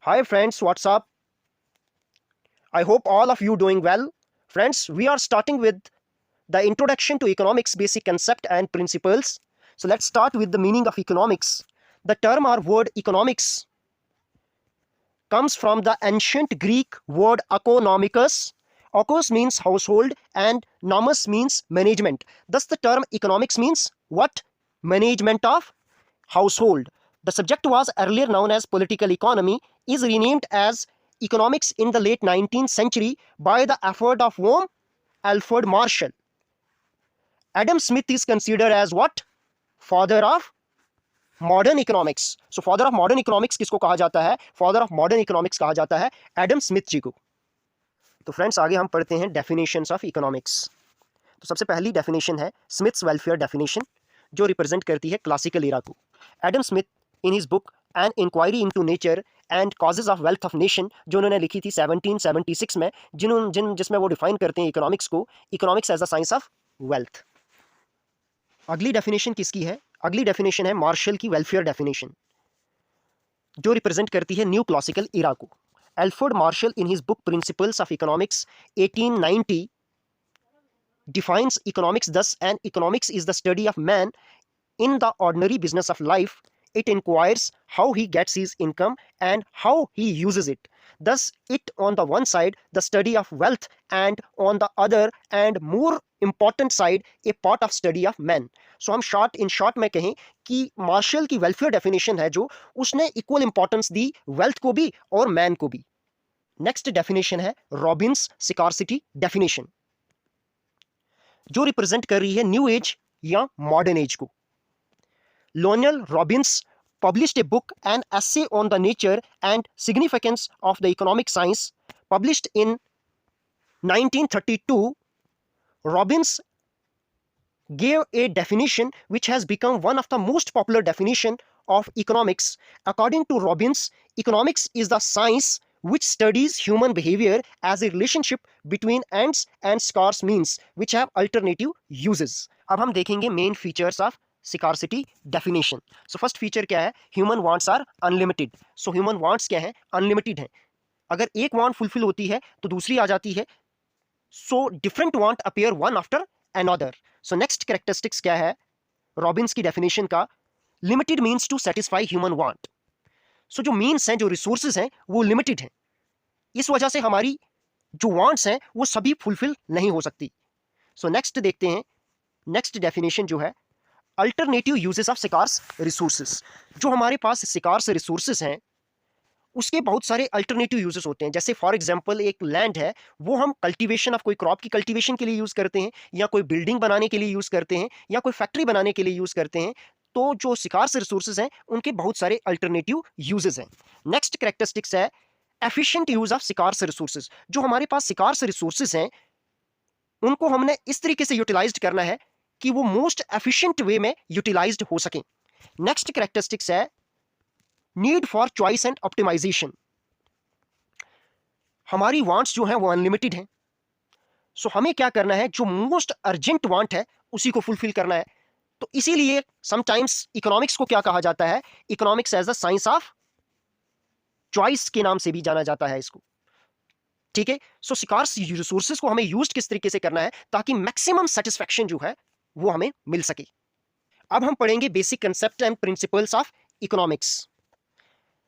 Hi friends, what's up? I hope all of you doing well. Friends, we are starting with the introduction to economics basic concept and principles. So let's start with the meaning of economics. The term or word economics comes from the ancient Greek word oikonomikos. Oikos means household and nomos means management. Thus the term economics means what? Management of household. The subject was earlier known as political economy, is renamed as economics in the late 19th century by the effort of whom? Alfred Marshall. Adam Smith is considered as what? Father of modern economics. So father of modern economics किसको कहा जाता है? Father of modern economics कहा जाता है Adam Smith जी को. तो friends आगे हम पढ़ते हैं डेफिनेशंस ऑफ इकोनॉमिक्स. तो सबसे पहली डेफिनेशन है स्मिथ्स वेलफेयर डेफिनेशन, जो रिप्रेजेंट करती है क्लासिकल इरा को. Adam Smith in his book an inquiry into nature and causes of wealth of nation, जो उन्होंने लिखी थी 1776 में, जिसमें वो डिफाइन करते हैं इकोनॉमिक्स को, economics as a science of wealth. अगली डेफिनेशन किसकी है? अगली डेफिनेशन है मार्शल की वेलफेयर डेफिनेशन, जो रिप्रेजेंट करती है न्यू क्लासिकल इरा को. Alfred Marshall in his book principles of economics 1890 defines economics thus, and economics is the study of man in the ordinary business of life. It inquires how he gets his income and how he uses it. Thus it on the one side the study of wealth, and on the other and more important side a part of study of man. So हम in short में कहें कि martial की welfare definition है जो उसने equal importance दी wealth को भी और मैन को भी. नेक्स्ट डेफिनेशन है रॉबिन्स स्कार्सिटी डेफिनेशन, जो रिप्रेजेंट कर रही है न्यू एज या मॉडर्न एज को. लोनियल Robins published a book, an essay on the nature and significance of the economic science, published in 1932. Robbins gave a definition which has become one of the most popular definition of economics. According to Robbins, economics is the science which studies human behavior as a relationship between ends and scarce means which have alternative uses. अब हम देखेंगे main features of scarcity definition. So first feature क्या है? Human wants are unlimited. So human wants क्या है? Unlimited है. अगर एक वांट फुलफिल होती है तो दूसरी आ जाती है. So different want appear one after another. So next characteristics क्या है रॉबिन्स की डेफिनेशन का? Limited means to satisfy human want. So जो मीन्स हैं, जो रिसोर्सेज हैं, वो लिमिटेड हैं. इस वजह से हमारी जो वांट्स हैं वो सभी फुलफिल नहीं हो सकती. सो नेक्स्ट देखते हैं. नेक्स्ट डेफिनेशन जो है alternative uses of scarce resources. जो हमारे पास स्कार्स रिसोर्सेज हैं उसके बहुत सारे अल्टरनेटिव यूजेस होते हैं. जैसे फॉर एग्जांपल एक लैंड है, वो हम कल्टीवेशन ऑफ कोई क्रॉप की कल्टीवेशन के लिए यूज़ करते हैं, या कोई बिल्डिंग बनाने के लिए यूज़ करते हैं, या कोई फैक्ट्री बनाने के लिए यूज़ करते हैं. तो जो स्कार्स रिसोर्सेज हैं उनके बहुत सारे अल्टरनेटिव यूजेस हैं. नेक्स्ट कैरेक्टरिस्टिक्स है efficient use of scarce resources. जो हमारे पास स्कार्स रिसोर्सेज हैं उनको हमने इस तरीके से यूटिलाइज करना है कि वो मोस्ट एफिशिएंट वे में यूटिलाइज्ड हो सकें. नेक्स्ट कैरेक्टरिस्टिक्स है need for choice and optimization. हमारी वांट्स जो हैं वो अनलिमिटेड हैं. सो हमें क्या करना है? जो मोस्ट अर्जेंट वांट है उसी को फुलफिल करना है. तो इसीलिए समटाइम्स इकोनॉमिक्स को क्या कहा जाता है? Economics as a science of choice के नाम से भी जाना जाता है इसको. ठीक है. सो स्कार्स रिसोर्सेज को हमें यूज किस तरीके से करना है ताकि मैक्सिमम सेटिस्फैक्शन जो है वो हमें मिल सके. अब हम पढ़ेंगे basic concept and principles of economics.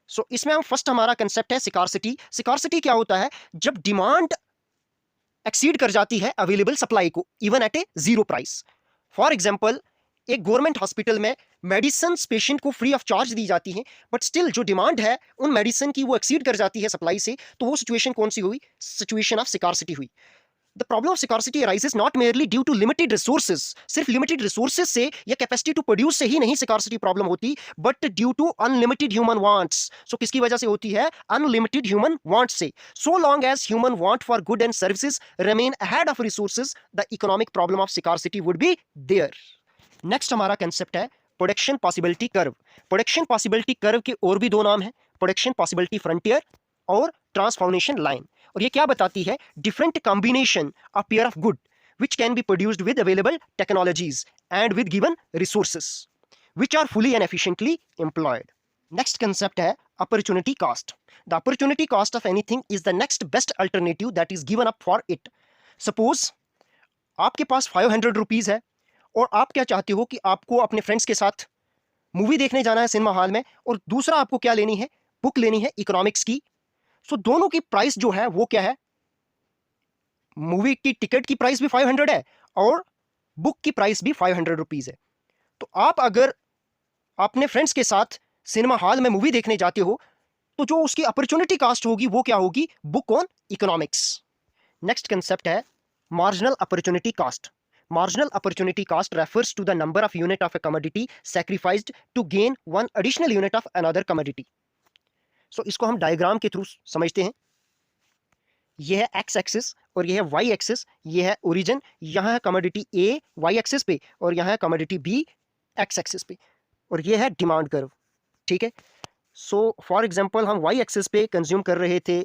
So इसमें हम फर्स्ट हमारा कंसेप्ट है स्कार्सिटी. स्कार्सिटी क्या होता है? जब डिमांड एक्सीड कर जाती है अवेलेबल सप्लाई को, even at A zero price. For example एक गवर्नमेंट हॉस्पिटल में मेडिसिन पेशेंट को फ्री ऑफ चार्ज दी जाती हैं, बट स्टिल जो डिमांड है उन मेडिसिन की वो एक्सीड कर जाती है सप्लाई से. तो वो सिचुएशन कौन सी हुई? सिचुएशन ऑफ स्कार्सिटी हुई. The problem of scarcity arises not merely due to limited resources. सिर्फ limited resources से या capacity to produce से ही नहीं scarcity problem होती, but due to unlimited human wants. So किसकी वजह से होती है? Unlimited human wants से. So long as human want for good and services remain ahead of resources, the economic problem of scarcity would be there. Next हमारा concept है production possibility curve. Production possibility curve के और भी दो नाम हैं, production possibility frontier और transformation line. और ये क्या बताती है? Different combination of pair of good which can be produced with available technologies and with given resources which are fully and efficiently employed. Next concept है opportunity cost. The opportunity cost of anything is the next best alternative that is given up for it. Suppose आपके पास 500 rupees है और आप क्या चाहते हो कि आपको अपने फ्रेंड्स के साथ मूवी देखने जाना है सिनेमा हॉल में, और दूसरा आपको क्या लेनी है, बुक लेनी है इकोनॉमिक्स की। सो दोनों की प्राइस जो है वो क्या है, मूवी की टिकट की प्राइस भी 500 है और बुक की प्राइस भी 500 रुपीज़ है। तो आप अगर अपने फ्रेंड्स के साथ सिनेमा हॉल में मूवी देखने जाते हो तो जो उसकी अपॉर्चुनिटी कॉस्ट होगी वो क्या होगी, book on economics. Next concept है marginal opportunity cost. Marginal opportunity cost refers to the number of unit of a commodity sacrificed to gain one additional unit of another commodity. So इसको हम diagram के through समझते हैं. यह है x axis और यह है वाई एक्सिस. यह है ओरिजिन, यहाँ है कमोडिटी ए वाई एक्सिस पे और यहाँ है कमोडिटी बी एक्स एक्सिस पे, और यह है डिमांड कर्व. ठीक है. सो फॉर एग्जांपल हम वाई एक्सिस पे कंज्यूम कर रहे थे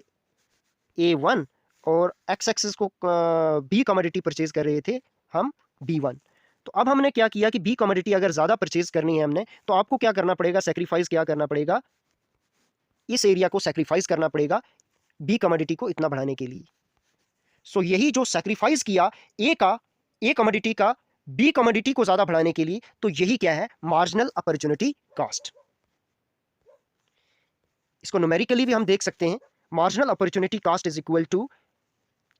A1 और एक्स एक्सिस को बी कमोडिटी परचेज कर रहे थे हम B1. तो अब हमने क्या किया कि बी कमोडिटी अगर ज़्यादा परचेज करनी है हमने, तो आपको क्या करना पड़ेगा, सेक्रीफाइस क्या करना पड़ेगा, इस एरिया को सेक्रीफाइस करना पड़ेगा बी कमोडिटी को इतना बढ़ाने के लिए. सो यही जो सेक्रीफाइस किया ए कमोडिटी का बी कमोडिटी को ज़्यादा बढ़ाने के लिए, तो यही क्या है, मार्जिनल अपॉर्चुनिटी कॉस्ट. इसको न्यूमेरिकली भी हम देख सकते हैं. Marginal opportunity cost is equal to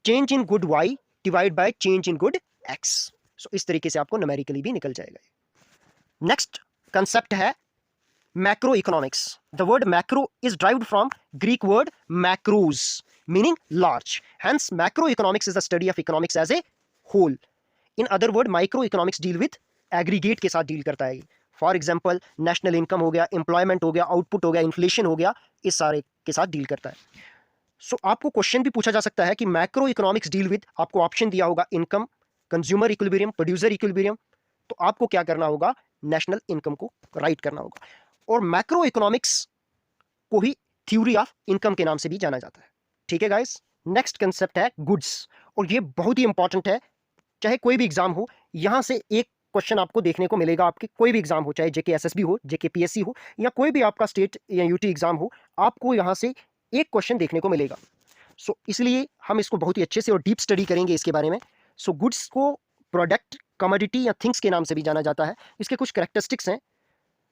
change in good Y divide by change in good X. So इस तरीके से आपको न्यूमेरिकली भी निकल जाएगा. नेक्स्ट कंसेप्ट है macro economics. The word macro is derived from Greek word makros meaning large. Hence macro economics is the study of economics as a whole. In other word micro economics deal with aggregate के साथ deal करता है. For example national income हो गया, employment हो गया, output हो गया, इन्फ्लेशन हो गया, इस सारे के साथ डील करता है. सो आपको क्वेश्चन भी पूछा जा सकता है कि मैक्रो इकोनॉमिक्स डील विद, आपको ऑप्शन दिया होगा income, consumer equilibrium, producer equilibrium. तो आपको क्या करना होगा, नेशनल इनकम को राइट करना होगा. और मैक्रो इकोनॉमिक्स को ही थ्योरी ऑफ इनकम के नाम से भी जाना जाता है. ठीक है गाइस. नेक्स्ट कंसेप्ट है गुड्स, और ये बहुत ही इंपॉर्टेंट है. चाहे कोई भी एग्जाम हो, यहां से एक क्वेश्चन आपको देखने को मिलेगा. आपके कोई भी एग्जाम हो, चाहे जेके एसएसबी हो, जेके पीएससी हो, या कोई भी आपका स्टेट या यूटी एग्जाम हो, आपको यहां से एक क्वेश्चन देखने को मिलेगा. सो इसलिए हम इसको बहुत ही अच्छे से और डीप स्टडी करेंगे इसके बारे में. सो गुड्स को प्रोडक्ट, कमोडिटी या थिंग्स के नाम से भी जाना जाता है. इसके कुछ कैरेक्टरिस्टिक्स हैं.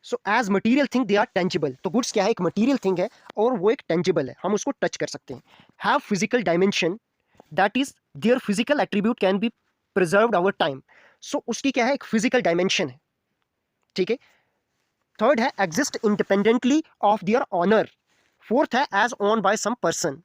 So as material thing they are tangible. तो गुड्स क्या है, एक मटीरियल थिंग है और वो एक टेंजिबल है, हम उसको टच कर सकते हैं. Have physical dimension, that is their physical attribute can be preserved over time. So उसकी क्या है, एक फिजिकल डायमेंशन है. ठीक है. थर्ड है exist independently of their owner. Fourth है is own by some person.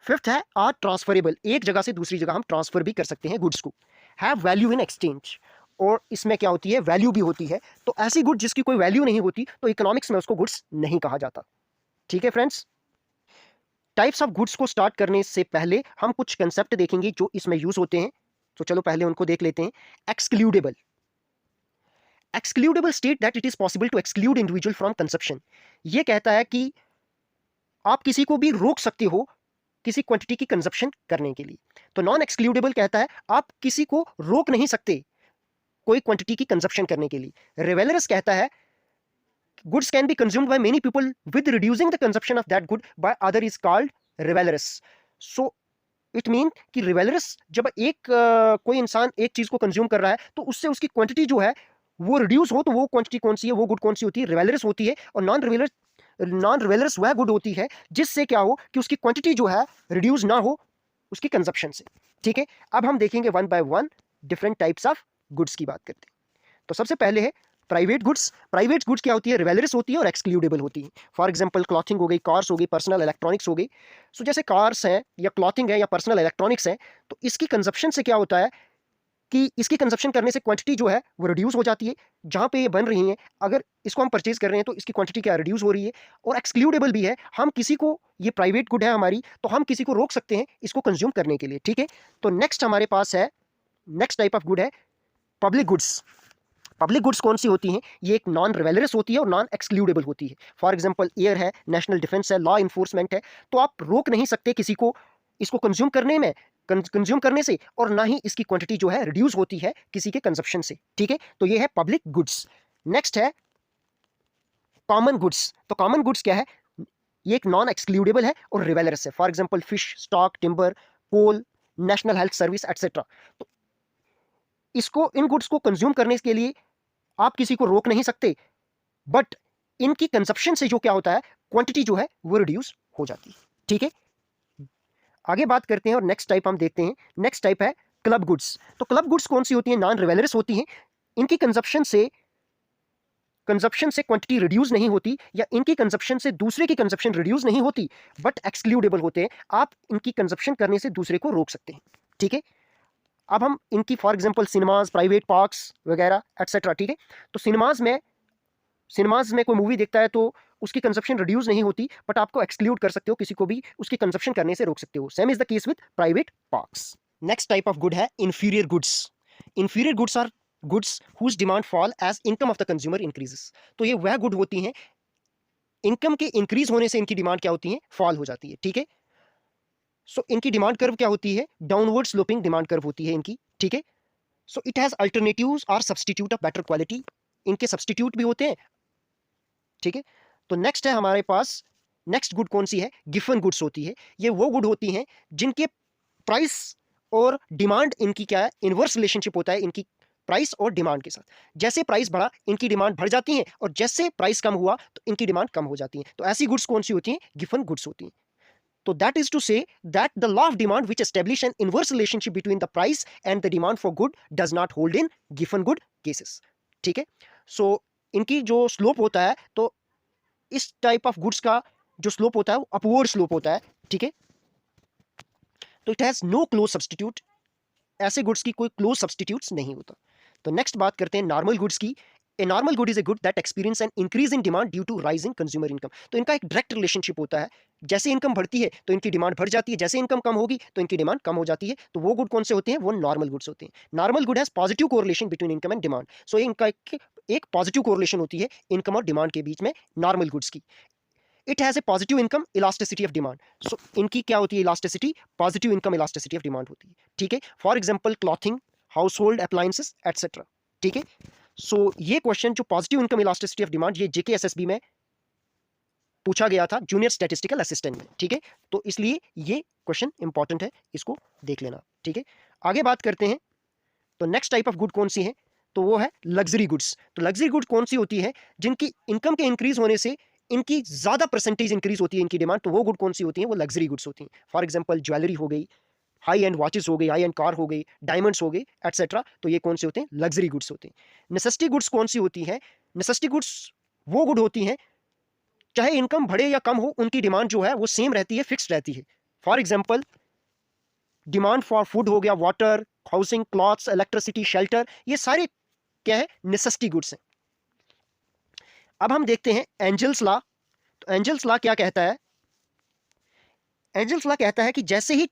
Fifth है आर ट्रांसफरेबल, एक जगह से दूसरी जगह हम ट्रांसफर भी कर सकते हैं गुड्स को. हैव वैल्यू इन एक्सचेंज, और इसमें क्या होती है, वैल्यू भी होती है. तो ऐसी गुड जिसकी कोई वैल्यू नहीं होती, तो इकोनॉमिक्स में उसको गुड्स नहीं कहा जाता. ठीक है फ्रेंड्स. टाइप्स ऑफ गुड्स को स्टार्ट करने से पहले हम कुछ कंसेप्ट देखेंगे जो इसमें यूज होते हैं. तो चलो पहले उनको देख लेते हैं. Excludable. Excludable state that it is possible to exclude individual from consumption. ये कहता है कि आप किसी को भी रोक सकते हो किसी क्वांटिटी की कंजप्शन करने के लिए. तो नॉन एक्सक्लूडेबल कहता है आप किसी को रोक नहीं सकते कोई क्वांटिटी की कंजप्शन करने के लिए. रिवेलरस कहता है goods can be consumed by many people with reducing the consumption of that good by other is called rivalrous. So it mean कि रिवेलरस जब कोई इंसान एक चीज को कंज्यूम कर रहा है तो उससे उसकी क्वांटिटी जो है वो रिड्यूस हो, तो वो क्वांटिटी कौन सी है, वो गुड कौन सी होती है, रिवेलरस होती है. और नॉन रिवेलरस वह गुड होती है जिससे क्या हो कि उसकी क्वांटिटी जो है रिड्यूस ना हो उसकी कंजप्शन से. ठीक है. अब हम देखेंगे one by one different types of goods की बात करते हैं. तो सबसे पहले है प्राइवेट गुड्स. प्राइवेट गुड्स क्या होती है, रिवेलरस होती है और एक्सक्लूडेबल होती है. फॉर एग्जांपल क्लॉथिंग हो गई, कार्स हो गई, पर्सनल इलेक्ट्रॉनिक्स हो गई. सो जैसे कार्स हैं या क्लॉथिंग है या पर्सनल इलेक्ट्रॉनिक्स है, तो इसकी कंजप्शन से क्या होता है कि इसकी कंजप्शन करने से क्वांटिटी जो है वो रिड्यूस हो जाती है. जहाँ पे ये बन रही हैं, अगर इसको हम परचेज कर रहे हैं तो इसकी क्वांटिटी क्या रिड्यूस हो रही है. और एक्सक्लूडेबल भी है, हम किसी को, ये प्राइवेट गुड है हमारी, तो हम किसी को रोक सकते हैं इसको कंज्यूम करने के लिए. ठीक है. तो नेक्स्ट हमारे पास है, नेक्स्ट टाइप ऑफ गुड है पब्लिक गुड्स. पब्लिक गुड्स कौन सी होती हैं, ये एक नॉन रिवेलरस होती है और नॉन एक्सक्लूडेबल होती है. फॉर एग्जांपल एयर है, नेशनल डिफेंस है, लॉ इन्फोर्समेंट है. तो आप रोक नहीं सकते किसी को इसको कंज्यूम करने में, कंज्यूम करने से, और ना ही इसकी क्वांटिटी जो है रिड्यूस होती है किसी के कंजप्शन से. ठीक है. तो ये है पब्लिक गुड्स. नेक्स्ट है कॉमन गुड्स, तो कॉमन गुड्स क्या है, ये एक नॉन एक्सक्लूडेबल है और रिवेलरस है। For example fish, stock, timber, coal, national health service etcetera. तो इसको, इन गुड्स को कंज्यूम करने के लिए आप किसी को रोक नहीं सकते, बट इनकी कंजप्शन से जो क्या होता है, क्वांटिटी जो है वो रिड्यूस हो जाती है। ठीक है, आगे बात करते हैं और नेक्स्ट टाइप हम देखते हैं। नेक्स्ट टाइप है क्लब गुड्स। तो क्लब गुड्स कौन सी होती हैं, नॉन रिवेलरस होती हैं। इनकी कंजप्शन से क्वांटिटी रिड्यूस नहीं होती, या इनकी कंजप्शन से दूसरे की कंजप्शन रिड्यूस नहीं होती, बट एक्सक्लूडेबल होते हैं। आप इनकी कंजप्शन करने से दूसरे को रोक सकते हैं। ठीक है, अब हम इनकी for example cinemas, private parks वगैरह एटसेट्रा। ठीक है, तो सिनेमाज में कोई मूवी देखता है तो उसकी कंजप्शन रिड्यूस नहीं होती, बट आपको एक्सक्लूड कर सकते हो, किसी को भी उसकी कंजप्शन करने से रोक सकते हो। Same is the case with private parks. Next type of good है inferior goods. Inferior goods are goods whose demand fall as income of the consumer increases. तो ये वह गुड होती हैं, इनकम के इंक्रीज होने से इनकी डिमांड क्या होती है, फॉल हो जाती है। ठीक है, सो इनकी डिमांड कर्व क्या होती है, डाउनवर्ड स्लोपिंग डिमांड कर्व होती है इनकी। ठीक है, सो इट हैज अल्टरनेटिव्स और सब्सटीट्यूट ऑफ बेटर क्वालिटी। इनके सब्सटीट्यूट भी होते हैं। ठीक है, तो नेक्स्ट है हमारे पास, नेक्स्ट गुड कौन सी है, गिफन गुड्स होती है। ये वो गुड होती हैं जिनके प्राइस और डिमांड, इनकी क्या है, इनवर्स रिलेशनशिप होता है इनकी प्राइस और डिमांड के साथ। जैसे प्राइस बढ़ा इनकी डिमांड बढ़ जाती है, और जैसे प्राइस कम हुआ तो इनकी डिमांड कम हो जाती है। तो ऐसी गुड्स कौन सी होती हैं, गिफन गुड्स होती हैं। तो that is to say that the law of demand which establish an inverse relationship between the price and the demand for good does not hold in Giffen good cases. ठीक है, सो इनकी जो slope होता है, तो इस टाइप ऑफ गुड्स का जो स्लोप होता है वो अपवर्ड स्लोप होता है। ठीक है, तो it has no close substitute, ऐसे गुड्स की कोई क्लोज सब्सटीट्यूट्स नहीं होता। तो नेक्स्ट बात करते हैं नॉर्मल गुड्स की। A normal good is a good that experience an increase in demand due to rising consumer income. तो इनका एक डायरेक्ट रिलेशनशिप होता है, जैसे इनकम बढ़ती है तो इनकी डिमांड बढ़ जाती है, जैसे इनकम कम होगी तो इनकी डिमांड कम हो जाती है। तो वो गुड कौन से होते हैं, वो नॉर्मल गुड्स होते हैं। Normal good has positive correlation between income and demand. So इनका एक पॉजिटिव कोरिलेशन होती है इनकम और डिमांड के बीच में नॉर्मल गुड्स की। It has a positive income elasticity of demand. So इनकी क्या होती है, elasticity, positive income elasticity of demand होती है। ठीक है, for example clothing, household appliances etcetera. ठीक है, सो ये क्वेश्चन जो positive income elasticity of demand, ये जेकेएसएसबी में पूछा गया था, जूनियर स्टैटिस्टिकल असिस्टेंट में। ठीक है, तो इसलिए ये क्वेश्चन इंपॉर्टेंट है, इसको देख लेना। ठीक है, आगे बात करते हैं। तो नेक्स्ट टाइप ऑफ गुड कौन सी है, तो वो है लग्जरी गुड्स। तो लग्जरी गुड कौन सी होती है, जिनकी इनकम के इंक्रीज होने से इनकी ज्यादा परसेंटेज इंक्रीज होती है इनकी डिमांड। तो वो गुड कौन सी होती है, वो लग्जरी गुड्स होती हैं। फॉर एग्जांपल ज्वेलरी हो गई, हाई एंड वॉचेस हो गई, हाई एंड कार हो गई, डायमंड्स हो गए एटसेट्रा। तो ये कौन से होते हैं, लग्जरी गुड्स होते हैं। नेसेसिटी गुड्स कौन सी होती है, नेसेसिटी गुड्स वो गुड होती हैं चाहे इनकम बढ़े या कम हो, उनकी डिमांड जो है वो सेम रहती है, फिक्स्ड रहती है। For example demand for food हो गया, water, housing, clothes, electricity, shelter, ये सारे क्या है, नेसेसिटी गुड्स हैं। अब हम देखते हैं एंजल्स लॉ। तो एंजल्स लॉ क्या कहता है, एंजल्स लॉ कहता है कि जैसे ही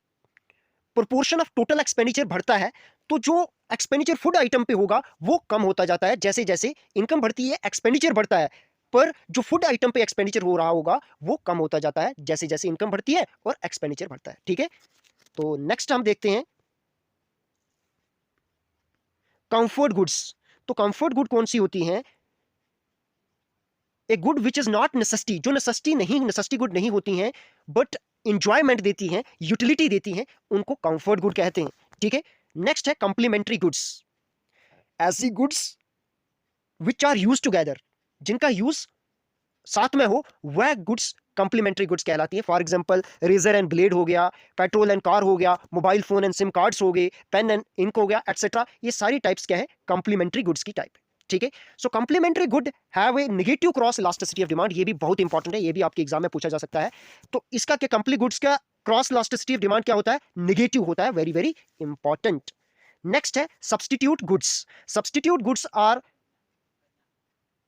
प्रोपोर्शन ऑफ टोटल एक्सपेंडिचर बढ़ता है, तो जो एक्सपेंडिचर फूड आइटम पे होगा वो कम होता जाता है। जैसे जैसे इनकम बढ़ती है, एक्सपेंडिचर बढ़ता है, पर जो फूड आइटम पे एक्सपेंडिचर हो रहा होगा वो कम होता जाता है, जैसे जैसे इनकम बढ़ती है और एक्सपेंडिचर बढ़ता है। ठीक है, तो नेक्स्ट हम देखते हैं कंफर्ट गुड्स। तो कंफर्ट गुड कौन सी होती हैं, a good which is not necessity, जो नेसेसिटी गुड नहीं होती हैं, बट इंजॉयमेंट देती हैं, यूटिलिटी देती हैं, उनको कंफर्ट गुड कहते हैं। ठीक है, नेक्स्ट है कॉम्प्लीमेंट्री गुड्स। ऐसी goods which are use together, जिनका यूज साथ में हो, वह गुड्स कॉम्प्लीमेंट्री गुड्स कहलाती हैं। For example razor and blade हो गया, पेट्रोल एंड कार हो गया, mobile phone and SIM cards हो गए, पेन एंड इंक हो गया एटसेट्रा। ये सारी टाइप्स क्या है, कॉम्प्लीमेंट्री गुड्स की टाइप है। ठीक है, so complementary good have a negative cross elasticity of demand. ये भी बहुत इंपॉर्टेंट है, ये भी आपके एग्जाम में पूछा जा सकता है। तो इसका क्या, कंप्लीट गुड्स का क्रॉस इलास्टिसिटी ऑफ डिमांड क्या होता है, नेगेटिव होता है। Very very important. नेक्स्ट है substitute goods. Substitute goods are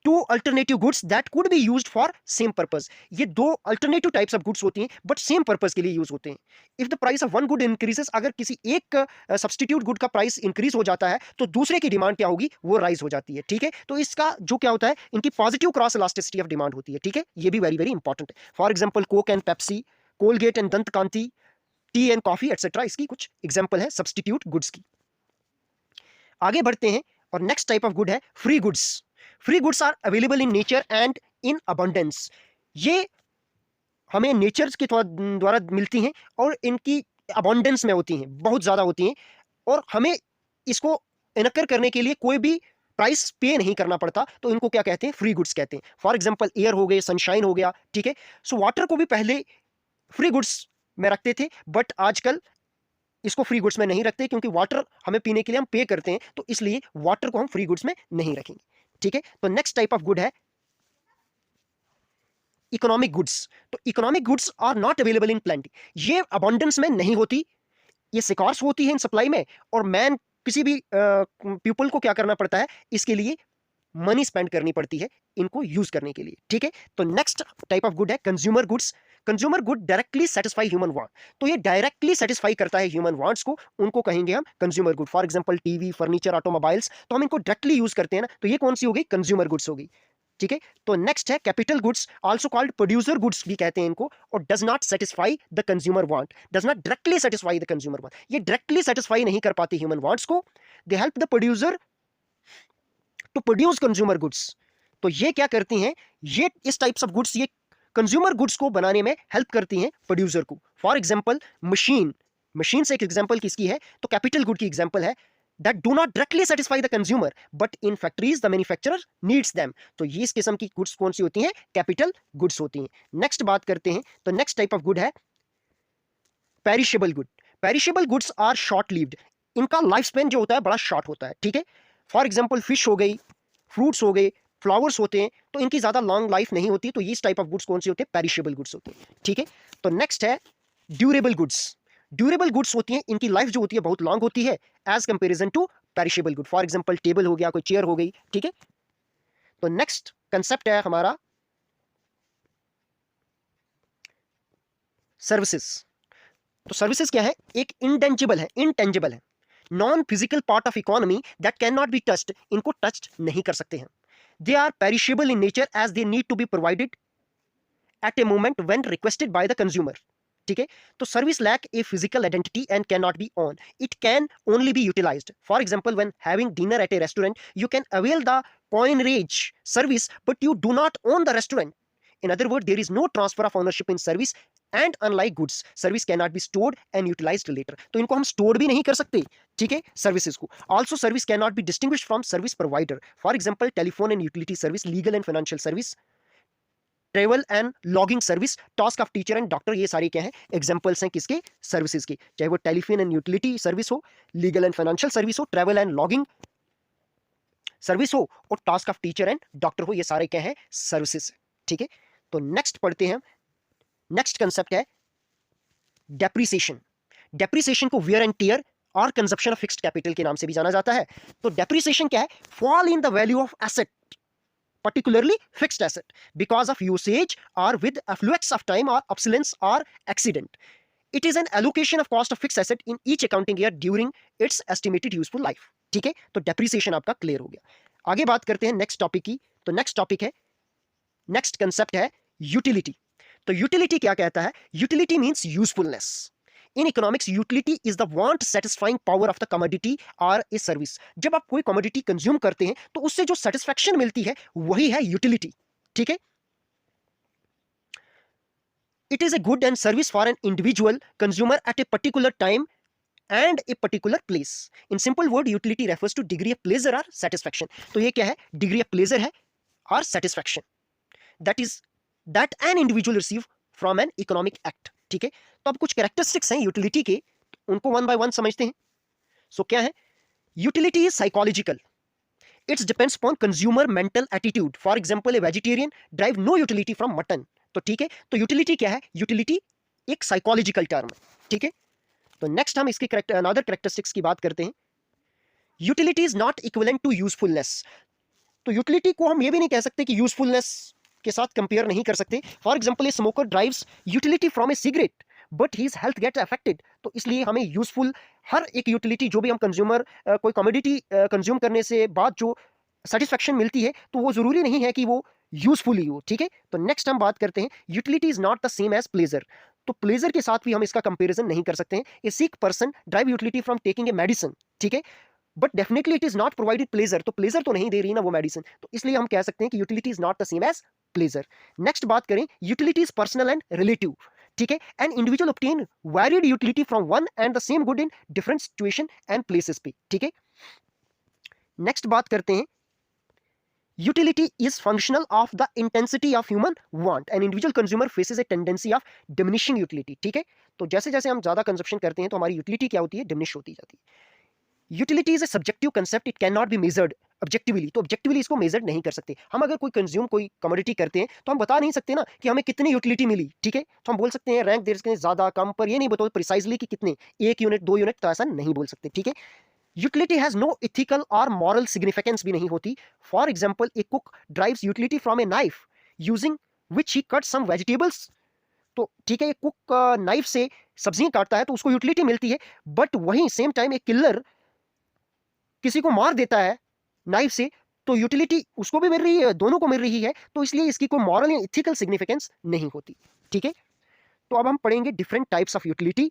two alternative goods that could be used for same purpose. ये दो अल्टरनेटिव टाइप्स ऑफ गुड्स होती हैं, बट सेम पर्पस के लिए यूज होते हैं। If the price of one good increases, अगर किसी एक सब्स्टिट्यूट गुड का प्राइस इंक्रीज हो जाता है तो दूसरे की डिमांड क्या होगी, वो राइज हो जाती है। ठीक है, तो इसका जो क्या होता है, इनकी positive cross elasticity of demand होती है। ठीक है, ये भी वेरी वेरी इंपॉर्टेंट है। For example Coke and Pepsi, Colgate and दंत कांति, टी एंड कॉफी एटसेट्रा, इसकी कुछ एग्जाम्पल है सब्स्टिट्यूट गुड्स की। आगे बढ़ते हैं और नेक्स्ट टाइप ऑफ गुड है free goods. Free goods are available in nature and in abundance. ये हमें नेचर के द्वारा मिलती हैं और इनकी अबंडेंस में होती हैं, बहुत ज़्यादा होती हैं, और हमें इसको इनकर करने के लिए कोई भी प्राइस पे नहीं करना पड़ता, तो इनको क्या कहते हैं? फ्री गुड्स कहते हैं। फॉर एग्जांपल एयर हो गए, सनशाइन हो गया, ठीक है। सो वाटर को भी पहले फ्री गुड्स में रखते थे, बट आजकल इसको फ्री गुड्स में नहीं रखते, क्योंकि वाटर हमें पीने के लिए हम पे करते हैं, तो इसलिए वाटर को हम फ्री गुड्स में नहीं रखेंगे, ठीक है। तो नेक्स्ट टाइप ऑफ गुड है इकोनॉमिक गुड्स। तो economic goods are not available in plenty, ये अबंडेंस में नहीं होती, ये सिकॉर्स होती है इन सप्लाई में, और मैन किसी भी पीपल को क्या करना पड़ता है? इसके लिए मनी स्पेंड करनी पड़ती है इनको यूज करने के लिए, ठीक है। तो नेक्स्ट टाइप ऑफ गुड है consumer goods. Consumer good directly satisfy human want, तो ये डायरेक्टली सेटिस्फाई करता है ह्यूमन वांट्स को, उनको कहेंगे हम consumer good. For example TV, furniture, automobiles, तो हम इनको डायरेक्टली यूज करते हैं ना, तो ये कौन सी हो गई? कंज्यूमर गुड्स हो गई, ठीक है। तो नेक्स्ट है capital goods, also called producer goods भी कहते हैं इनको, और does not satisfy the consumer want, does not directly satisfy the consumer want, ये डायरेक्टली सेटिस्फाई नहीं कर पाते ह्यूमन वांट्स को, they help the producer to produce consumer goods. तो ये क्या करती हैं? ये इस टाइप्स ऑफ गुड्स, ये कंज्यूमर गुड्स को बनाने में हेल्प करती हैं प्रोड्यूसर को। फॉर एग्जांपल मशीन, मशीन से एक एग्जांपल किसकी है? तो कैपिटल गुड की एग्जांपल है, that do not directly satisfy the consumer but in factories the manufacturer needs them। तो ये इस किस्म की गुड्स कौन सी होती हैं? कैपिटल गुड्स होती हैं। नेक्स्ट बात करते हैं, तो नेक्स्ट टाइप ऑफ गुड है perishable good. Perishable goods are short lived, इनका लाइफ स्पेन जो होता है बड़ा शॉर्ट होता है, ठीक है। फॉर एग्जांपल फिश हो गई, फ्रूट्स हो गए, फ्लावर्स होते हैं, तो इनकी ज्यादा लॉन्ग लाइफ नहीं होती, तो ये इस टाइप ऑफ गुड्स कौन सी होते हैं? पेरिशेबल गुड्स होते हैं, ठीक है। तो नेक्स्ट है ड्यूरेबल गुड्स। ड्यूरेबल गुड्स होती हैं, इनकी लाइफ जो होती है बहुत लॉन्ग होती है as comparison to perishable good. For example table हो गया, कोई चेयर हो गई, ठीक है। तो नेक्स्ट कंसेप्ट है हमारा सर्विसेज। तो सर्विसेज क्या है? एक इंटेंजिबल है, इनटेंजिबल है, non physical part of economy that can not be touched, इनको टच नहीं कर सकते हैं। They are perishable in nature as they need to be provided at a moment when requested by the consumer, ठीक है। तो service lack a physical identity and can not be owned, it can only be utilized. For example when having dinner at a restaurant you can avail the coinage service but you do not own the restaurant. In other words, there is no transfer of ownership in service, and unlike goods service cannot be stored and utilized later। तो इनको हम store भी नहीं कर सकते, ठीक है, services को। Also service can not be distinguish from service provider. For example telephone and utility service, legal and financial service, travel and logging service, task of teacher and doctor, ये सारे क्या हैं? एग्जांपल्स हैं किसके? सर्विसेज के। चाहे वो टेलीफोन एंड यूटिलिटी सर्विस हो, लीगल एंड फाइनेंशियल सर्विस हो, ट्रेवल एंड लॉगिंग सर्विस हो, और task of teacher and doctor हो, ये सारे क्या है? सर्विसेज, ठीक है। तो नेक्स्ट पढ़ते हैं, नेक्स्ट कंसेप्ट है डेप्रिसिएशन। डेप्रिसिएशन को वियर एंड टियर और कंजप्शन ऑफ फिक्स्ड कैपिटल के नाम से भी जाना जाता है। तो डेप्रिसिएशन क्या है? Fall in the value of asset, particularly fixed asset, because of usage or with affluence of time or obsolescence or accident. It is an allocation of cost of fixed asset in each accounting year during its estimated useful life, ठीक है। तो depreciation आपका clear हो गया। आगे बात करते हैं नेक्स्ट टॉपिक की। तो नेक्स्ट टॉपिक है, नेक्स्ट कंसेप्ट है यूटिलिटी। तो यूटिलिटी क्या कहता है? Utility means usefulness. In economics utility is the want satisfying power of the commodity और ए सर्विस। जब आप कोई कमोडिटी कंज्यूम करते हैं तो उससे जो सेटिस्फैक्शन मिलती है वही है यूटिलिटी, ठीक है। It is a good and service for an individual consumer at a particular time and a particular place. In simple word, utility refers to degree of pleasure or satisfaction. तो ये क्या है? degree of pleasure है और satisfaction that an individual receive from an economic act, ठीक है। तो अब कुछ characteristics हैं यूटिलिटी के, उनको वन बाय वन समझते हैं। सो क्या है? Utility is psychological, it's depends upon consumer mental attitude. For example a vegetarian derive no utility from mutton, तो ठीक है। तो यूटिलिटी क्या है? यूटिलिटी एक साइकोलॉजिकल टर्म है, ठीक है। तो नेक्स्ट हम इसके अनदर कैरेक्टरिस्टिक्स की बात करते हैं। Utility is not equivalent to usefulness. तो यूटिलिटी को हम ये भी नहीं कह सकते कि यूजफुलनेस के साथ कंपेयर नहीं कर सकते। For example A smoker drives utility from A cigarette but his health get affected. तो इसलिए हमें यूजफुल हर एक यूटिलिटी जो भी हम कंज्यूमर कोई कमोडिटी कंज्यूम करने से बाद जो सेटिस्फैक्शन मिलती है तो वो जरूरी नहीं है कि वो यूजफुल ही हो, ठीक है। तो नेक्स्ट हम बात करते हैं, utility is not the same as pleasure. तो प्लेजर के साथ भी हम इसका कंपैरिजन नहीं कर सकते हैं। A sick person drive utility from taking a medicine, ठीक है, but definitely it is not provided pleasure. तो प्लेजर तो नहीं दे रही ना वो मेडिसिन, तो इसलिए हम कह सकते हैं कि utility is not the same as pleasure. Next बात करें, utility is personal and relative, ठीक है। An individual obtain varied utility from one and the same good in different situation and places पे, ठीक है। नेक्स्ट बात करते हैं, utility is functional of the intensity of human want, an individual consumer faces a tendency of diminishing utility, ठीक है। तो जैसे जैसे हम ज्यादा कंजप्शन करते हैं तो हमारी यूटिलिटी क्या होती है, डिमिनिश होती जाती है। Utility is a subjective concept, it can not be measured objectively, तो ऑब्जेक्टिवली इसको मेजर नहीं कर सकते हम। अगर कोई कंज्यूम कोई कमोडिटी करते हैं तो हम बता नहीं सकते ना कि हमें कितनी यूटिलिटी मिली, ठीक है। तो हम बोल सकते हैं रैंक दे सकते हैं ज्यादा कम, पर ये नहीं बताओ प्रिसाइजली कि कितने, 1 यूनिट 2 यूनिट, तो ऐसा नहीं बोल सकते, ठीक है। यूटिलिटी हैज नो इथिकल और मॉरल सिग्निफिकेंस भी नहीं होती। For example, a cook derives utility from a knife using which he cut some vegetables, तो ठीक है, कुक नाइफ से सब्जियां काटता है तो उसको यूटिलिटी मिलती है, बट वहीं सेम टाइम एक किलर किसी को मार देता है नाइफ से, तो यूटिलिटी उसको भी मिल रही है, दोनों को मिल रही है, तो इसलिए इसकी कोई मॉरल या इथिकल सिग्निफिकेंस नहीं होती, ठीक है। तो अब हम पढ़ेंगे different types of utility.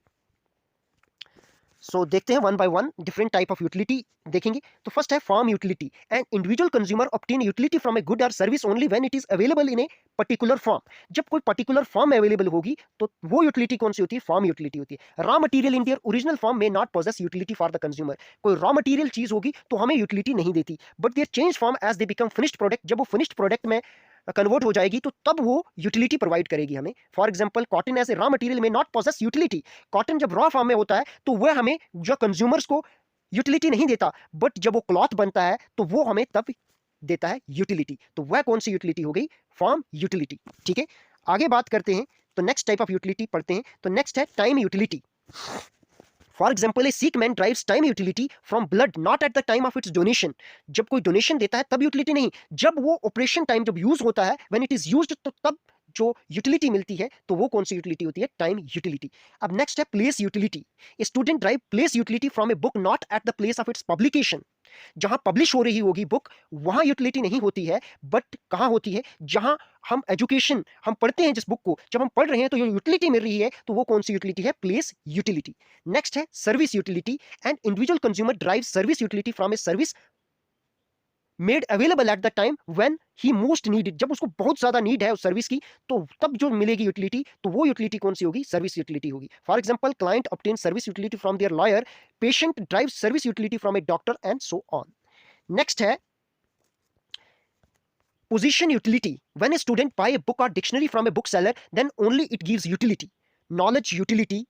So देखते हैं one by one different type of utility देखेंगे। तो फर्स्ट है form utility, and individual consumer obtain utility from a good और service only when it is available in a particular form. जब कोई particular form में available होगी तो वो यूटिलिटी कौन सी होती है, फॉर्म यूटिलिटी होती है। Raw material in their original form में not possess utility for the consumer, कोई रॉ मटेरियल चीज होगी तो हमें यूटिलिटी नहीं देती, but their change form as they become finished product, जब वो फिनिश्ड प्रोडक्ट में कन्वर्ट हो जाएगी तो तब वो यूटिलिटी प्रोवाइड करेगी हमें। For example, cotton as a raw material में नॉट पोजेस यूटिलिटी, कॉटन जब रॉ फॉर्म में होता है तो वह हमें जो कंज्यूमर्स को यूटिलिटी नहीं देता, बट जब वो क्लॉथ बनता है तो वो हमें तब देता है यूटिलिटी। तो वह कौन सी यूटिलिटी हो गई, फॉर्म यूटिलिटी, ठीक है। आगे बात करते हैं, तो नेक्स्ट टाइप ऑफ यूटिलिटी पढ़ते हैं। तो नेक्स्ट है time utility. For example, A sick man drives time utility from blood not at the time of its donation, जब कोई डोनेशन देता है तब यूटिलिटी नहीं, जब वो ऑपरेशन टाइम जब यूज होता है, व्हेन इट इज यूज्ड, तो तब जो यूटिलिटी मिलती है, तो वो कौन सी यूटिलिटी होती है, टाइम यूटिलिटी। अब नेक्स्ट है place utility. A student drive place utility from a book not at the place of its publication, जहां पब्लिश हो रही होगी बुक वहां यूटिलिटी नहीं होती है, बट कहां होती है, जहां हम एजुकेशन हम पढ़ते हैं, जिस बुक को जब हम पढ़ रहे हैं तो ये यूटिलिटी मिल रही है, तो वो कौन सी यूटिलिटी है, प्लेस यूटिलिटी। नेक्स्ट है service utility, and individual consumer drive service utility from a service made available at the time when he most needed, जब उसको बहुत ज्यादा नीड है उस सर्विस की, तो तब जो मिलेगी यूटिलिटी, तो वो यूटिलिटी कौन सी होगी, सर्विस यूटिलिटी होगी। For example, client obtain service utility from their lawyer, patient derive service utility from a doctor, and so on. Next है position utility, when a student buy a book or dictionary from a bookseller, then only it gives utility, knowledge utility।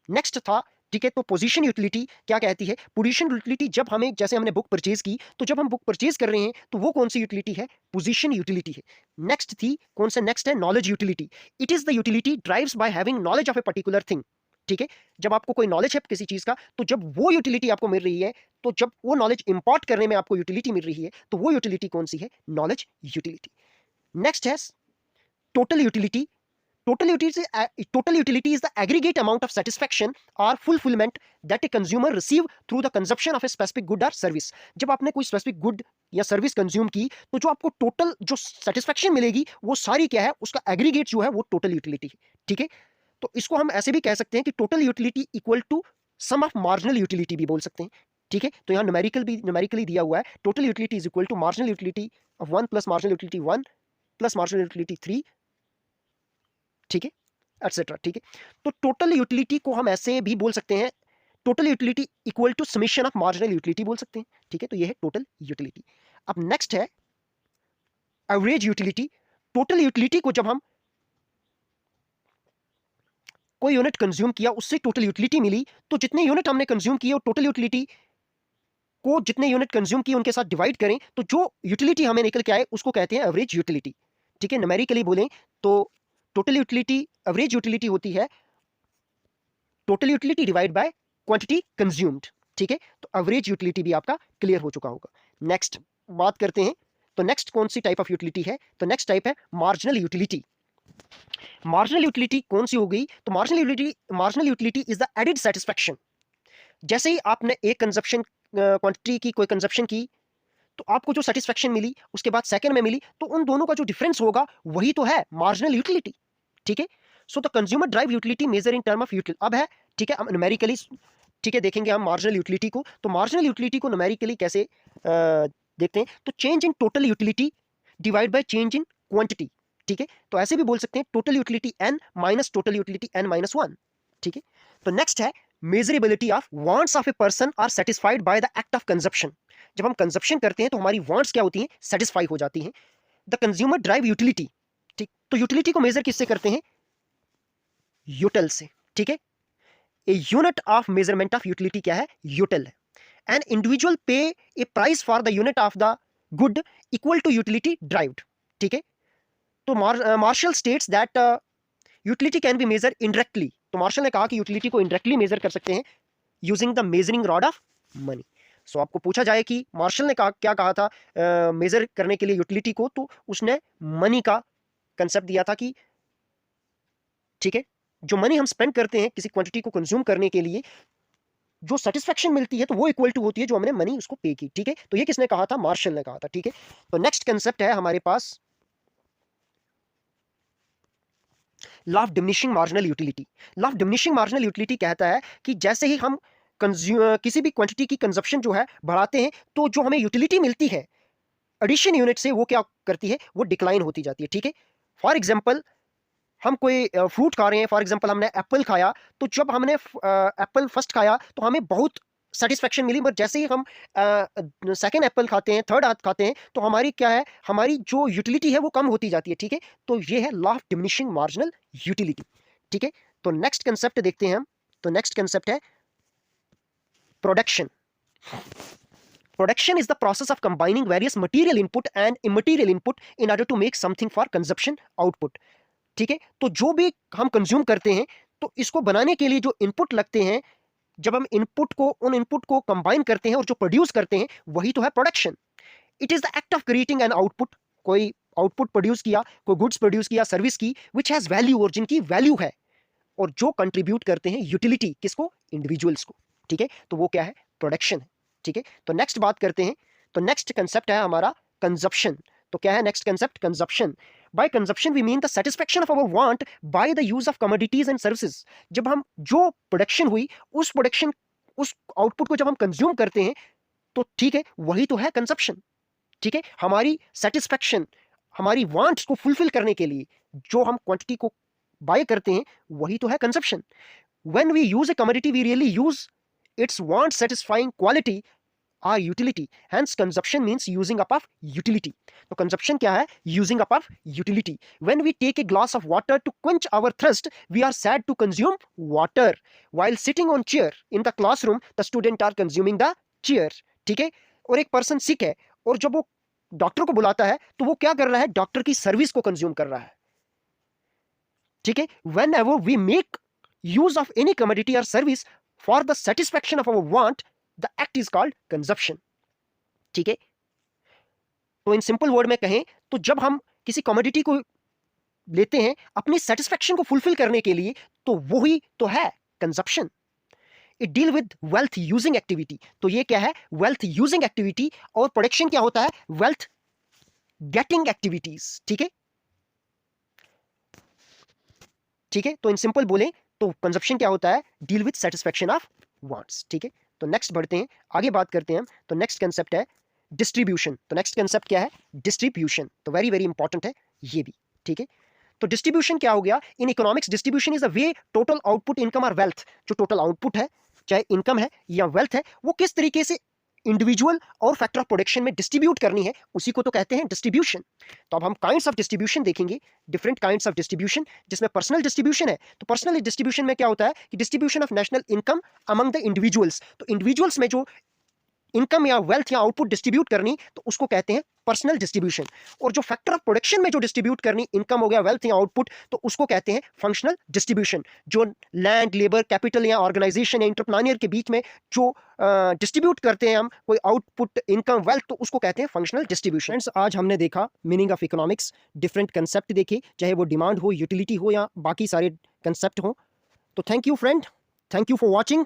Next था, ठीक है, तो position utility क्या कहती है, position utility जब हमें, जैसे हमने बुक परचेज की, तो जब हम बुक परचेज कर रहे हैं तो वो कौन सी यूटिलिटी है, पोजीशन यूटिलिटी है। नेक्स्ट थी कौन सा, नेक्स्ट है knowledge utility, it is the utility drives by having knowledge of a particular thing, ठीक है। जब आपको कोई नॉलेज है किसी चीज का, तो जब वो यूटिलिटी आपको मिल रही है, तो जब वो नॉलेज इंपोर्ट करने में आपको यूटिलिटी मिल रही है, तो वो यूटिलिटी कौन सी है, नॉलेज यूटिलिटी। नेक्स्ट है total utility. Total utility is the aggregate amount of satisfaction or fulfillment that a consumer receive through the consumption of a specific good or service। जब आपने कोई स्पेसिफिक गुड या service consume की, तो जो आपको total जो सेटिस्फेक्शन मिलेगी वो सारी क्या है, उसका एग्रीगेट जो है वो टोटल यूटिलिटी है, ठीक है। तो इसको हम ऐसे भी कह सकते हैं कि total utility equal to sum of marginal utility भी बोल सकते हैं, ठीक है। तो यहाँ न्यूमेरिकली दिया हुआ है, total utility is equal to marginal utility of 1 plus marginal utility 1 plus marginal utility 3, ठीक है, एटसेट्रा, ठीक है। तो टोटल यूटिलिटी को हम ऐसे भी बोल सकते हैं, total utility equal to summation of marginal utility बोल सकते हैं, ठीक है। तो ये है टोटल यूटिलिटी। अब नेक्स्ट है एवरेज यूटिलिटी। टोटल यूटिलिटी को जब हम कोई यूनिट कंज्यूम किया, उससे टोटल यूटिलिटी मिली, तो जितने यूनिट हमने कंज्यूम किए और टोटल यूटिलिटी को जितने यूनिट कंज्यूम किए उनके साथ डिवाइड करें, तो जो यूटिलिटी हमें निकल के आए उसको कहते हैं एवरेज यूटिलिटी, ठीक है। न्यूमेरिकली बोलें तो टोटल यूटिलिटी, एवरेज यूटिलिटी होती है total utility divide by quantity consumed, ठीक है। तो एवरेज यूटिलिटी भी आपका क्लियर हो चुका होगा। नेक्स्ट बात करते हैं, तो नेक्स्ट कौन सी टाइप ऑफ यूटिलिटी है, तो नेक्स्ट टाइप है मार्जिनल यूटिलिटी। मार्जिनल यूटिलिटी कौन सी हो गई, तो marginal utility is the added satisfaction. जैसे ही आपने एक कंजप्शन क्वांटिटी की कोई कंजप्शन की, तो आपको जो सेटिस्फेक्शन मिली उसके बाद सेकंड में मिली, तो उन दोनों का जो डिफरेंस होगा वही तो है मार्जिनल यूटिलिटी, ठीक है। So the consumer derive utility measure in term of utility, अब है, ठीक है, हम न्यूमेरिकली, ठीक है, देखेंगे हम मार्जिनल यूटिलिटी को। तो मार्जिनल यूटिलिटी को न्यूमेरिकली कैसे देखते हैं, तो change in total utility divide by change in quantity, ठीक है, तो ऐसे भी बोल सकते हैं total utility n minus total utility n minus 1, ठीक है। तो नेक्स्ट है measurability of wants of a person are satisfied by the act of consumption. जब हम कंजप्शन करते हैं तो हमारी वांट्स क्या होती हैं, सेटिस्फाई हो जाती हैं। द कंज्यूमर ड्राइव यूटिलिटी, ठीक, तो यूटिलिटी को मेजर किससे करते हैं, यूटिल से, ठीक है। A unit of measurement of utility क्या है, यूटिल है। An individual pay a price for the unit of the good equal to utility derived, ठीक है। तो Marshall states that utility can be measure indirectly, तो मार्शल ने कहा कि यूटिलिटी को इनडायरेक्टली मेजर कर सकते हैं using the measuring rod of money. So आपको पूछा जाए कि मार्शल ने कहा क्या कहा था मेजर करने के लिए यूटिलिटी को, तो उसने मनी का कंसेप्ट दिया था कि ठीक है, जो मनी हम स्पेंड करते हैं किसी क्वांटिटी को कंज्यूम करने के लिए, जो सेटिस्फेक्शन मिलती है तो वो इक्वल टू होती है जो हमने मनी उसको पे की, ठीक है। तो ये किसने कहा था, मार्शल ने कहा था, ठीक है। तो नेक्स्ट कंसेप्ट है हमारे पास law of diminishing marginal utility. Law of diminishing marginal utility कहता है कि जैसे ही हम किसी भी क्वांटिटी की कंजप्शन जो है बढ़ाते हैं, तो जो हमें यूटिलिटी मिलती है एडिशन यूनिट से, वो क्या करती है, वो डिक्लाइन होती जाती है, ठीक है। फॉर एग्जाम्पल हम कोई फ्रूट खा रहे हैं, फॉर एग्जांपल हमने एप्पल खाया, तो जब हमने एप्पल फर्स्ट खाया तो हमें बहुत सेटिस्फेक्शन मिली, बट जैसे ही हम सेकंड एप्पल खाते हैं, थर्ड खाते हैं, तो हमारी क्या है, हमारी जो यूटिलिटी है वो कम होती जाती है, ठीक है। तो ये है law of diminishing marginal utility, ठीक है। तो नेक्स्ट कंसेप्ट देखते हैं हम। तो नेक्स्ट कंसेप्ट है production. Production is the process of combining various material input and immaterial input in order to make something for consumption output, ठीक है। तो जो भी हम कंज्यूम करते हैं, तो इसको बनाने के लिए जो इनपुट लगते हैं, जब हम उन इनपुट को कंबाइन करते हैं और जो प्रोड्यूस करते हैं, वही तो है production. It is the act of creating an output, कोई आउटपुट प्रोड्यूस किया, कोई गुड्स प्रोड्यूस किया, सर्विस की, विच हैज वैल्यू, और जिनकी वैल्यू है, और जो कंट्रीब्यूट करते हैं यूटिलिटी किसको, इंडिविजुअल्स को, ठीक है। तो वो क्या है, प्रोडक्शन है, ठीक है। तो नेक्स्ट बात करते हैं। तो नेक्स्ट कंसेप्ट है हमारा कंजप्शन। तो क्या है next concept, consumption. By consumption we mean the satisfaction of our want by the use of commodities and services. जब हम जो प्रोडक्शन हुई, उस प्रोडक्शन, उस आउटपुट को जब हम कंज्यूम करते हैं, तो ठीक है, वही तो है कंजप्शन, ठीक है। हमारी सेटिस्फेक्शन, हमारी वांट्स को फुलफिल करने के लिए जो हम क्वांटिटी को बाय करते हैं, वही तो है consumption. When we use a commodity we really use its want satisfying quality or utility, hence consumption means using up of utility. तो consumption क्या है, using up of utility. When we take a glass of water to quench our thirst, we are sad to consume water. While sitting on chair in the classroom, the student are consuming the chair, ठीक है। और एक person सिक है, और जब वो doctor को बुलाता है, तो वो क्या कर रहा है, डॉक्टर की सर्विस को कंज्यूम कर रहा है, ठीक है। Whenever we make use of any commodity or service for the satisfaction of our want, the act is called consumption, ठीक है। तो इन सिंपल वर्ड में कहें तो जब हम किसी कमोडिटी को लेते हैं अपनी सेटिस्फेक्शन को फुलफिल करने के लिए, तो वही तो है consumption. It deal with wealth using activity. तो ये क्या है, वेल्थ यूजिंग एक्टिविटी। और प्रोडक्शन क्या होता है, वेल्थ गेटिंग एक्टिविटीज, ठीक है, ठीक है। तो इन सिंपल बोले तो कंजप्शन क्या होता है, deal with satisfaction of wants, ठीक है। तो नेक्स्ट बढ़ते हैं, आगे बात करते हैं हम। तो नेक्स्ट कंसेप्ट है डिस्ट्रीब्यूशन। तो नेक्स्ट कंसेप्ट क्या है, डिस्ट्रीब्यूशन। तो वेरी वेरी इंपॉर्टेंट है ये भी, ठीक है। तो डिस्ट्रीब्यूशन क्या हो गया, in economics distribution is a way total output income और वेल्थ, जो टोटल आउटपुट है, चाहे इनकम है या वेल्थ है, वो किस तरीके से इंडिविजुअल और फैक्टर ऑफ प्रोडक्शन में डिस्ट्रीब्यूट करनी है, उसी को तो कहते हैं डिस्ट्रीब्यूशन। तो अब हम काइंड्स ऑफ डिस्ट्रीब्यूशन देखेंगे, डिफरेंट काइंड्स ऑफ डिस्ट्रीब्यूशन, जिसमें पर्सनल डिस्ट्रीब्यूशन है। तो पर्सनल डिस्ट्रीब्यूशन में क्या होता है कि distribution of national income among the individuals. तो इंडिविजुअल्स में जो इनकम या वेल्थ या आउटपुट डिस्ट्रीब्यूट करनी, तो उसको कहते हैं पर्सनल डिस्ट्रीब्यूशन। और जो फैक्टर ऑफ प्रोडक्शन में जो डिस्ट्रीब्यूट करनी, इनकम हो गया, वेल्थ या आउटपुट, तो उसको कहते हैं फंक्शनल डिस्ट्रीब्यूशन। जो लैंड, लेबर, कैपिटल या ऑर्गेनाइजेशन या एंटरप्रेन्योर के बीच में जो डिस्ट्रीब्यूट करते हैं हम कोई आउटपुट, इनकम, वेल्थ, तो उसको कहते हैं फंक्शनल डिस्ट्रीब्यूशन। फ्रेंड्स, आज हमने देखा meaning of economics, different concept देखे, चाहे वो डिमांड हो, यूटिलिटी हो या बाकी सारे कंसेप्ट हो। तो thank you friend, thank you for watching.